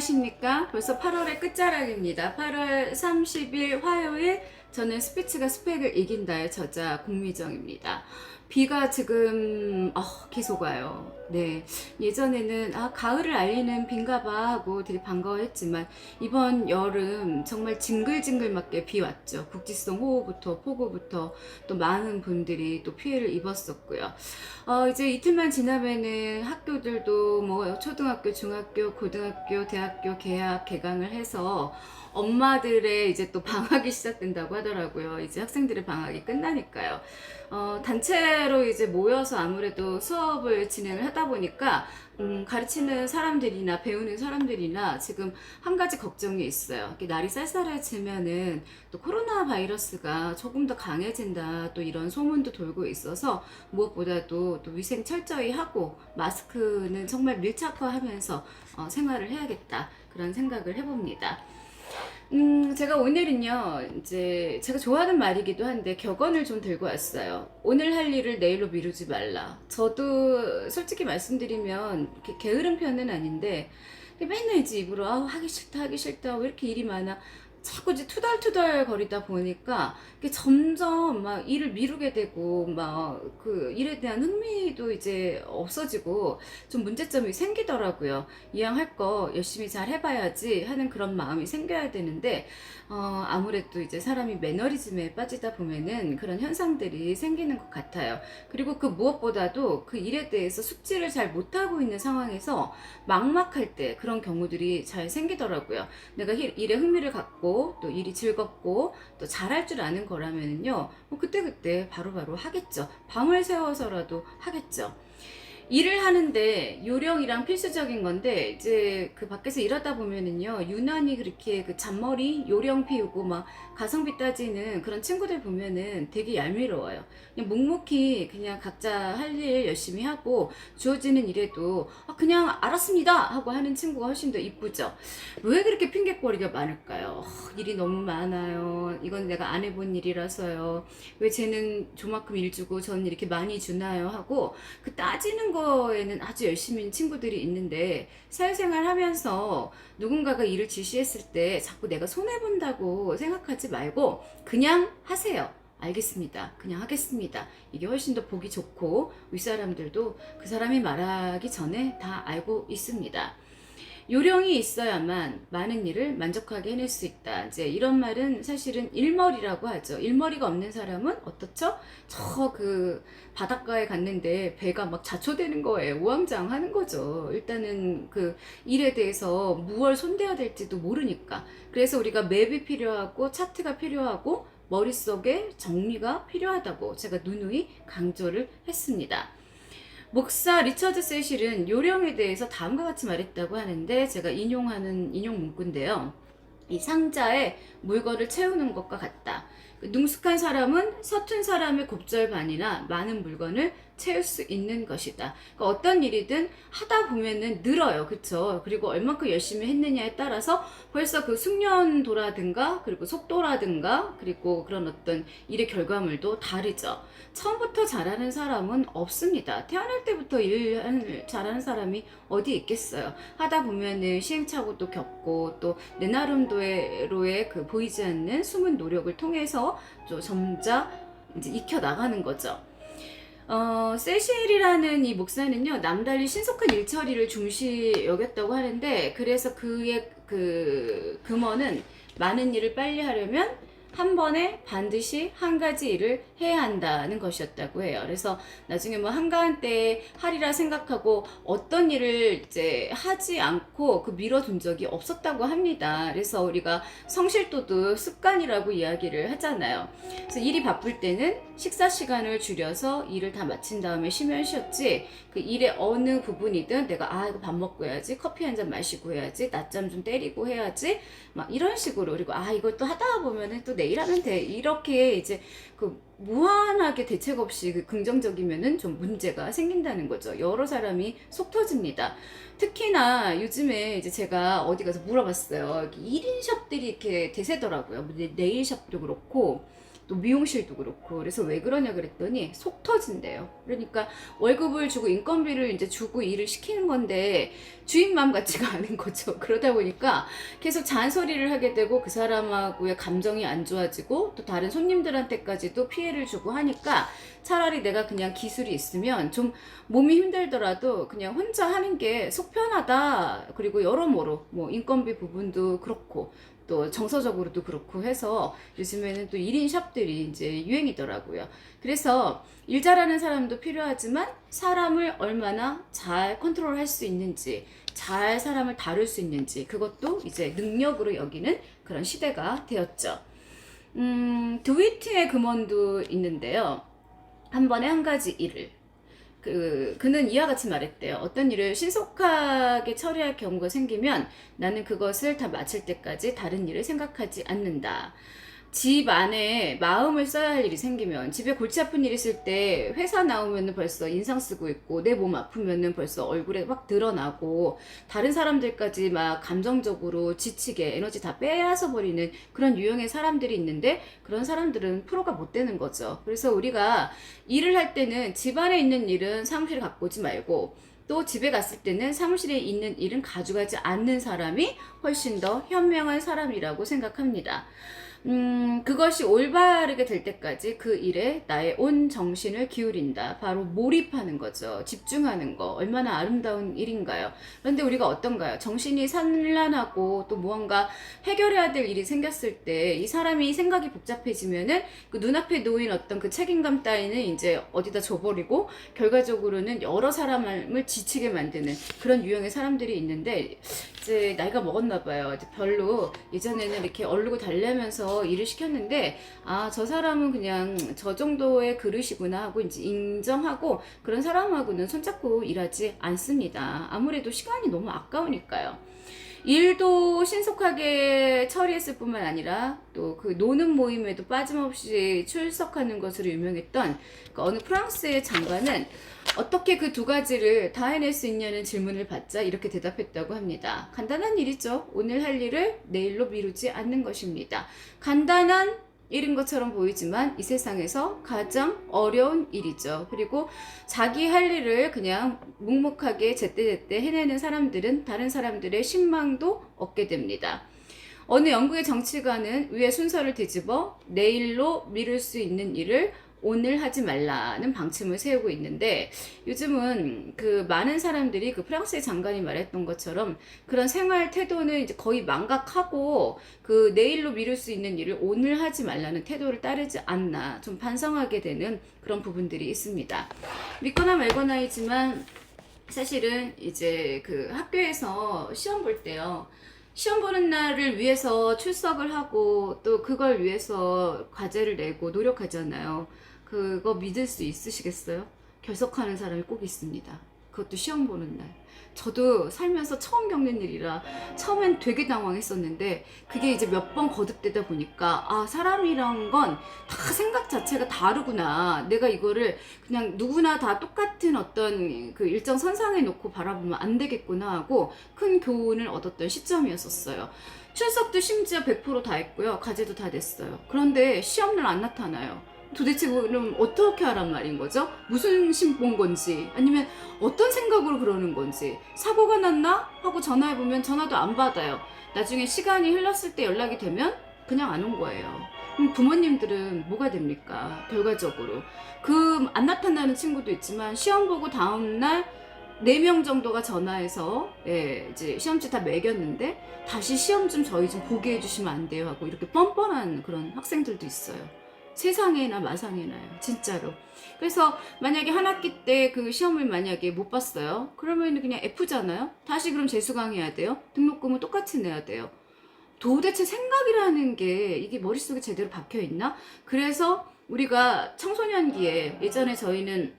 안녕하십니까. 벌써 8월의 끝자락입니다. 8월 30일 화요일, 저는 스피츠가 스펙을 이긴다의 저자 공미정입니다. 비가 지금 계속 와요. 네, 예전에는 가을을 알리는 비인가봐 하고 되게 반가워했지만 이번 여름 정말 징글징글맞게 비 왔죠. 국지성 호우부터 폭우부터 또 많은 분들이 또 피해를 입었었고요. 이제 이틀만 지나면은 학교들도 뭐 초등학교, 중학교, 고등학교, 대학교 개강을 해서 엄마들의 이제 또 방학이 시작된다고 하더라고요. 이제 학생들의 방학이 끝나니까요. 단체로 이제 모여서 아무래도 수업을 진행을 하다 보니까 가르치는 사람들이나 배우는 사람들이나 지금 한 가지 걱정이 있어요. 이렇게 날이 쌀쌀해지면은 또 코로나 바이러스가 조금 더 강해진다, 또 이런 소문도 돌고 있어서 무엇보다도 또 위생 철저히 하고 마스크는 정말 밀착화하면서 생활을 해야겠다, 그런 생각을 해봅니다. 제가 오늘은요, 이제 제가 좋아하는 말이기도 한데 격언을 좀 들고 왔어요. 오늘 할 일을 내일로 미루지 말라. 저도 솔직히 말씀드리면 이렇게 게으른 편은 아닌데 맨날 이제 입으로 하기 싫다 하기 싫다 왜 이렇게 일이 많아 자꾸 이제 투덜투덜 거리다 보니까 이게 점점 막 일을 미루게 되고 막 그 일에 대한 흥미도 이제 없어지고 좀 문제점이 생기더라고요. 이왕 할 거 열심히 잘 해봐야지 하는 그런 마음이 생겨야 되는데 아무래도 이제 사람이 매너리즘에 빠지다 보면은 그런 현상들이 생기는 것 같아요. 그리고 그 무엇보다도 그 일에 대해서 숙지를 잘 못하고 있는 상황에서 막막할 때 그런 경우들이 잘 생기더라고요. 내가 일에 흥미를 갖고 또 일이 즐겁고 또 잘할 줄 아는 거라면요, 뭐 그때그때 바로바로 하겠죠. 밤을 새워서라도 하겠죠. 일을 하는데 요령이랑 필수적인 건데, 이제 그 밖에서 일하다 보면은요, 유난히 그렇게 그 잔머리 요령 피우고 막 가성비 따지는 그런 친구들 보면은 되게 얄미워요. 그냥 묵묵히 그냥 각자 할 일 열심히 하고 주어지는 일에도 그냥 알았습니다 하고 하는 친구가 훨씬 더 이쁘죠. 왜 그렇게 핑계거리가 많을까요? 일이 너무 많아요, 이건 내가 안 해본 일이라서요, 왜 쟤는 저만큼 일 주고 저는 이렇게 많이 주나요 하고 그 따지는 거에는 아주 열심히 친구들이 있는데, 사회생활 하면서 누군가가 일을 지시했을 때 자꾸 내가 손해본다고 생각하지 말고 그냥 하세요. 알겠습니다, 그냥 하겠습니다. 이게 훨씬 더 보기 좋고 윗사람들도 그 사람이 말하기 전에 다 알고 있습니다. 요령이 있어야만 많은 일을 만족하게 해낼 수 있다. 이제 이런 말은 사실은 일머리라고 하죠. 일머리가 없는 사람은 어떻죠? 저 그 바닷가에 갔는데 배가 막 자초되는 거예요. 우왕좌왕하는 거죠. 일단은 그 일에 대해서 무얼 손대야 될지도 모르니까. 그래서 우리가 맵이 필요하고 차트가 필요하고 머릿속에 정리가 필요하다고 제가 누누이 강조를 했습니다. 목사 리처드 세실은 요령에 대해서 다음과 같이 말했다고 하는데, 제가 인용하는 인용 문구인데요. 이 상자에 물건을 채우는 것과 같다. 능숙한 사람은 서툰 사람의 곱절반이나 많은 물건을 채울 수 있는 것이다. 그러니까 어떤 일이든 하다 보면은 늘어요. 그쵸? 그리고 얼만큼 열심히 했느냐에 따라서 벌써 그 숙련도라든가 그리고 속도라든가 그리고 그런 어떤 일의 결과물도 다르죠. 처음부터 잘하는 사람은 없습니다. 태어날 때부터 일 잘하는 사람이 어디 있겠어요. 하다 보면은 시행착오도 겪고 또 내 나름대로의 그 보이지 않는 숨은 노력을 통해서 좀 점자 이제 익혀 나가는 거죠. 세실이라는 이 목사는요, 남달리 신속한 일처리를 중시 여겼다고 하는데, 그래서 그의 그 금어는 많은 일을 빨리 하려면 한 번에 반드시 한 가지 일을 해야 한다는 것이었다고 해요. 그래서 나중에 뭐 한가한 때 하리라 생각하고 어떤 일을 이제 하지 않고 그 미뤄둔 적이 없었다고 합니다. 그래서 우리가 성실도도 습관이라고 이야기를 하잖아요. 그래서 일이 바쁠 때는 식사 시간을 줄여서 일을 다 마친 다음에 쉬면 쉬었지, 그 일의 어느 부분이든 내가 이거 밥 먹고 해야지, 커피 한 잔 마시고 해야지, 낮잠 좀 때리고 해야지, 막 이런 식으로. 그리고 이것도 하다 보면은 또 내일 하면 돼, 이렇게 이제 그 무한하게 대책 없이 그 긍정적이면은 좀 문제가 생긴다는 거죠. 여러 사람이 속 터집니다. 특히나 요즘에 이제 제가 어디 가서 물어봤어요. 1인 샵들이 이렇게 대세더라고요. 네일샵도 그렇고 또 미용실도 그렇고. 그래서 왜 그러냐 그랬더니 속 터진대요. 그러니까 월급을 주고 인건비를 이제 주고 일을 시키는 건데 주인 마음 같지가 않은 거죠. 그러다 보니까 계속 잔소리를 하게 되고 그 사람하고의 감정이 안 좋아지고 또 다른 손님들한테까지도 피해를 주고 하니까 차라리 내가 그냥 기술이 있으면 좀 몸이 힘들더라도 그냥 혼자 하는 게 속 편하다. 그리고 여러모로 뭐 인건비 부분도 그렇고 또 정서적으로도 그렇고 해서 요즘에는 또 1인 샵들이 이제 유행이더라고요. 그래서 일 잘하는 사람도 필요하지만 사람을 얼마나 잘 컨트롤할 수 있는지, 잘 사람을 다룰 수 있는지, 그것도 이제 능력으로 여기는 그런 시대가 되었죠. 드위팅의 금원도 있는데요. 한 번에 한 가지 일을. 그는 이와 같이 말했대요. 어떤 일을 신속하게 처리할 경우가 생기면 나는 그것을 다 마칠 때까지 다른 일을 생각하지 않는다. 집 안에 마음을 써야 할 일이 생기면, 집에 골치 아픈 일 있을 때 회사 나오면 벌써 인상 쓰고 있고 내 몸 아프면 벌써 얼굴에 확 드러나고 다른 사람들까지 막 감정적으로 지치게 에너지 다 빼앗아 버리는 그런 유형의 사람들이 있는데, 그런 사람들은 프로가 못 되는 거죠. 그래서 우리가 일을 할 때는 집 안에 있는 일은 사무실에 갖고 오지 말고, 또 집에 갔을 때는 사무실에 있는 일은 가져가지 않는 사람이 훨씬 더 현명한 사람이라고 생각합니다. 그것이 올바르게 될 때까지 그 일에 나의 온 정신을 기울인다. 바로 몰입하는 거죠. 집중하는 거. 얼마나 아름다운 일인가요? 그런데 우리가 어떤가요? 정신이 산란하고 또 무언가 해결해야 될 일이 생겼을 때 이 사람이 생각이 복잡해지면은 그 눈앞에 놓인 어떤 그 책임감 따위는 이제 어디다 줘버리고 결과적으로는 여러 사람을 지치게 만드는 그런 유형의 사람들이 있는데, 이제 나이가 먹었나 봐요. 이제 별로 예전에는 이렇게 얼르고 달래면서 일을 시켰는데, 아, 저 사람은 그냥 저 정도의 그릇이구나 하고 이제 인정하고 그런 사람하고는 손잡고 일하지 않습니다. 아무래도 시간이 너무 아까우니까요. 일도 신속하게 처리했을 뿐만 아니라 또 그 노는 모임에도 빠짐없이 출석하는 것으로 유명했던 그 어느 프랑스의 장관은 어떻게 그 두 가지를 다 해낼 수 있냐는 질문을 받자 이렇게 대답했다고 합니다. 간단한 일이죠. 오늘 할 일을 내일로 미루지 않는 것입니다. 간단한 일인 것처럼 보이지만 이 세상에서 가장 어려운 일이죠. 그리고 자기 할 일을 그냥 묵묵하게 제때제때 해내는 사람들은 다른 사람들의 신망도 얻게 됩니다. 어느 영국의 정치가는 위의 순서를 뒤집어 내일로 미룰 수 있는 일을 오늘 하지 말라는 방침을 세우고 있는데, 요즘은 그 많은 사람들이 그 프랑스의 장관이 말했던 것처럼 그런 생활 태도는 이제 거의 망각하고 그 내일로 미룰 수 있는 일을 오늘 하지 말라는 태도를 따르지 않나 좀 반성하게 되는 그런 부분들이 있습니다. 믿거나 말거나이지만 사실은 이제 그 학교에서 시험 볼 때요. 시험 보는 날을 위해서 출석을 하고 또 그걸 위해서 과제를 내고 노력하잖아요. 그거 믿을 수 있으시겠어요? 결석하는 사람이 꼭 있습니다. 그것도 시험 보는 날. 저도 살면서 처음 겪는 일이라 처음엔 되게 당황했었는데, 그게 이제 몇 번 거듭되다 보니까 아, 사람이란 건 다 생각 자체가 다르구나. 내가 이거를 그냥 누구나 다 똑같은 어떤 그 일정 선상에 놓고 바라보면 안 되겠구나 하고 큰 교훈을 얻었던 시점이었었어요. 출석도 심지어 100%다 했고요. 과제도 다 냈어요. 그런데 시험날 안 나타나요. 도대체 그럼 어떻게 하란 말인 거죠? 무슨 시험 본 건지, 아니면 어떤 생각으로 그러는 건지, 사고가 났나? 하고 전화해보면 전화도 안 받아요. 나중에 시간이 흘렀을 때 연락이 되면 그냥 안 온 거예요. 그럼 부모님들은 뭐가 됩니까? 결과적으로. 그 안 나타나는 친구도 있지만 시험 보고 다음날 4명 정도가 전화해서 이제 시험지 다 매겼는데 다시 시험 좀 저희 좀 보게 해주시면 안 돼요 하고 이렇게 뻔뻔한 그런 학생들도 있어요. 세상에나 마상에나요, 진짜로. 그래서 만약에 한 학기 때 그 시험을 만약에 못 봤어요. 그러면 그냥 F잖아요. 다시 그럼 재수강해야 돼요. 등록금은 똑같이 내야 돼요. 도대체 생각이라는 게 이게 머릿속에 제대로 박혀 있나? 그래서 우리가 청소년기에 예전에 저희는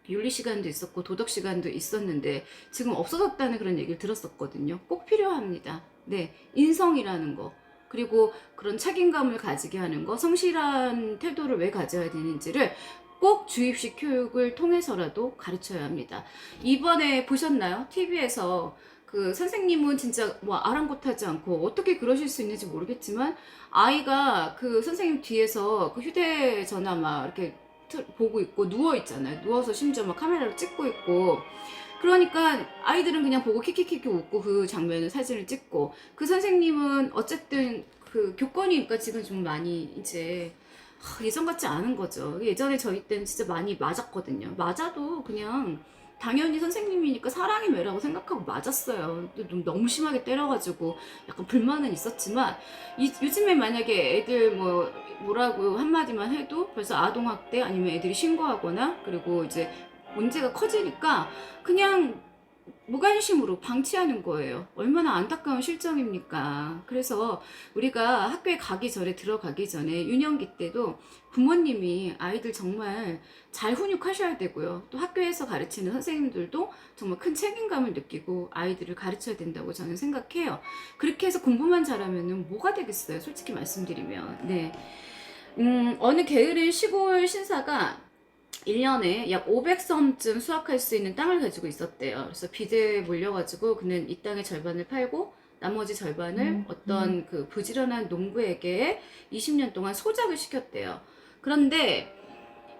윤리 시간도 있었고 도덕 시간도 있었는데 지금 없어졌다는 그런 얘기를 들었었거든요. 꼭 필요합니다. 네, 인성이라는 거. 그리고 그런 책임감을 가지게 하는 거, 성실한 태도를 왜 가져야 되는지를 꼭 주입식 교육을 통해서라도 가르쳐야 합니다. 이번에 보셨나요? TV에서 그 선생님은 진짜 뭐 아랑곳하지 않고 어떻게 그러실 수 있는지 모르겠지만 아이가 그 선생님 뒤에서 그 휴대전화 막 이렇게 보고 있고 누워 있잖아요. 누워서 심지어 막 카메라로 찍고 있고 그러니까 아이들은 그냥 보고 키키키키 웃고 그 장면을 사진을 찍고 그 선생님은 어쨌든 그 교권이니까 지금 좀 많이 이제 예전 같지 않은 거죠. 예전에 저희 때는 진짜 많이 맞았거든요. 맞아도 그냥 당연히 선생님이니까 사랑의 매라고 생각하고 맞았어요. 너무 심하게 때려가지고 약간 불만은 있었지만 요즘에 만약에 애들 뭐라고 한마디만 해도 벌써 아동학대 아니면 애들이 신고하거나 그리고 이제 문제가 커지니까 그냥 무관심으로 방치하는 거예요. 얼마나 안타까운 실정입니까? 그래서 우리가 학교에 가기 전에 들어가기 전에 유년기 때도 부모님이 아이들 정말 잘 훈육하셔야 되고요. 또 학교에서 가르치는 선생님들도 정말 큰 책임감을 느끼고 아이들을 가르쳐야 된다고 저는 생각해요. 그렇게 해서 공부만 잘하면 뭐가 되겠어요? 솔직히 말씀드리면. 네. 어느 게으른 시골 신사가 1년에 약 500섬쯤 수확할 수 있는 땅을 가지고 있었대요. 그래서 빚에 몰려가지고 그는 이 땅의 절반을 팔고 나머지 절반을 어떤 그 부지런한 농부에게 20년 동안 소작을 시켰대요. 그런데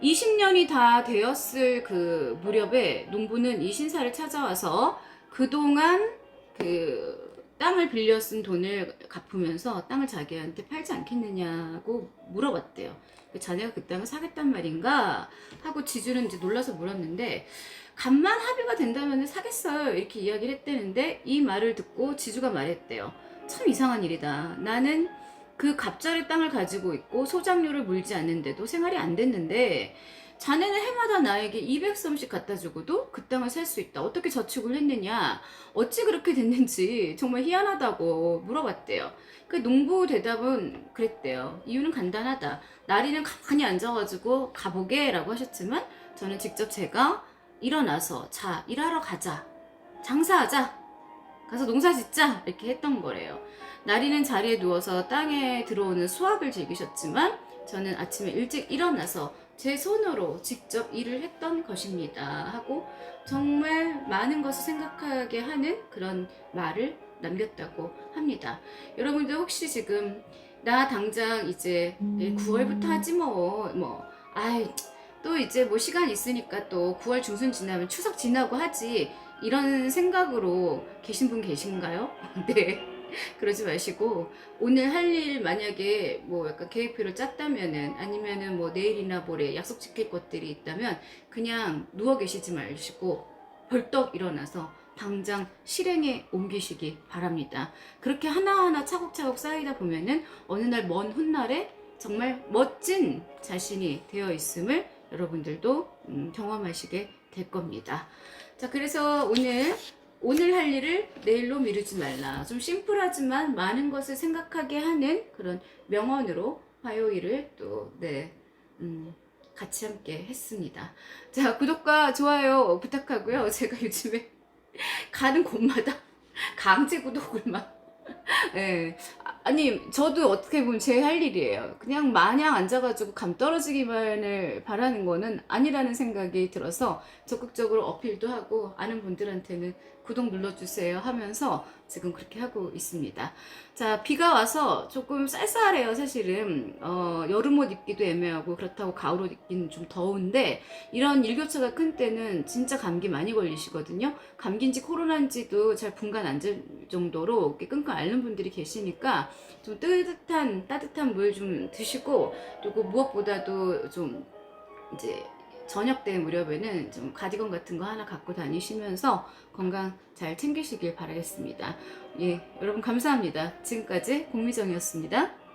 20년이 다 되었을 그 무렵에 농부는 이 신사를 찾아와서 그동안 그 땅을 빌려 쓴 돈을 갚으면서 땅을 자기한테 팔지 않겠느냐고 물어봤대요. 자네가 그 땅을 사겠단 말인가 하고 지주는 이제 놀라서 물었는데 간만 합의가 된다면 사겠어요 이렇게 이야기를 했대는데 이 말을 듣고 지주가 말했대요. 참 이상한 일이다. 나는 그 갑자리 땅을 가지고 있고 소작료를 물지 않는데도 생활이 안 됐는데 자네는 해마다 나에게 200섬씩 갖다 주고도 그 땅을 살 수 있다. 어떻게 저축을 했느냐? 어찌 그렇게 됐는지 정말 희한하다고 물어봤대요. 그 농부 대답은 그랬대요. 이유는 간단하다. 나리는 가만히 앉아가지고 가보게 라고 하셨지만 저는 직접 제가 일어나서 자 일하러 가자. 장사하자. 가서 농사 짓자 이렇게 했던 거래요. 나리는 자리에 누워서 땅에 들어오는 수확을 즐기셨지만 저는 아침에 일찍 일어나서 제 손으로 직접 일을 했던 것입니다 하고 정말 많은 것을 생각하게 하는 그런 말을 남겼다고 합니다. 여러분들 혹시 지금 나 당장 이제 9월부터 하지 아이 또 이제 뭐 시간 있으니까 또 9월 중순 지나면 추석 지나고 하지 이런 생각으로 계신 분 계신가요? 네. 그러지 마시고 오늘 할 일 만약에 뭐 약간 계획표를 짰다면은 아니면은 뭐 내일이나 모레 약속 지킬 것들이 있다면 그냥 누워 계시지 마시고 벌떡 일어나서 당장 실행에 옮기시기 바랍니다. 그렇게 하나하나 차곡차곡 쌓이다 보면은 어느 날 먼 훗날에 정말 멋진 자신이 되어 있음을 여러분들도 경험하시게 될 겁니다. 자, 그래서 오늘 할 일을 내일로 미루지 말라. 좀 심플하지만 많은 것을 생각하게 하는 그런 명언으로 화요일을 또 같이 함께 했습니다. 자, 구독과 좋아요 부탁하고요. 제가 요즘에 가는 곳마다 강제 구독을 막 예. 아니, 저도 어떻게 보면 제 할 일이에요. 그냥 마냥 앉아가지고 감 떨어지기만을 바라는 거는 아니라는 생각이 들어서 적극적으로 어필도 하고 아는 분들한테는 구독 눌러주세요 하면서 지금 그렇게 하고 있습니다. 자, 비가 와서 조금 쌀쌀해요, 사실은. 여름옷 입기도 애매하고 그렇다고 가을옷 입기는 좀 더운데 이런 일교차가 큰 때는 진짜 감기 많이 걸리시거든요. 감기인지 코로나인지도 잘 분간 안 될 정도로 이렇게 끙끙 앓는 분들이 계시니까 좀 따뜻한 물 좀 드시고 그리고 무엇보다도 좀 이제 저녁 때 무렵에는 좀 가디건 같은 거 하나 갖고 다니시면서 건강 잘 챙기시길 바라겠습니다. 예, 여러분 감사합니다. 지금까지 공미정이었습니다.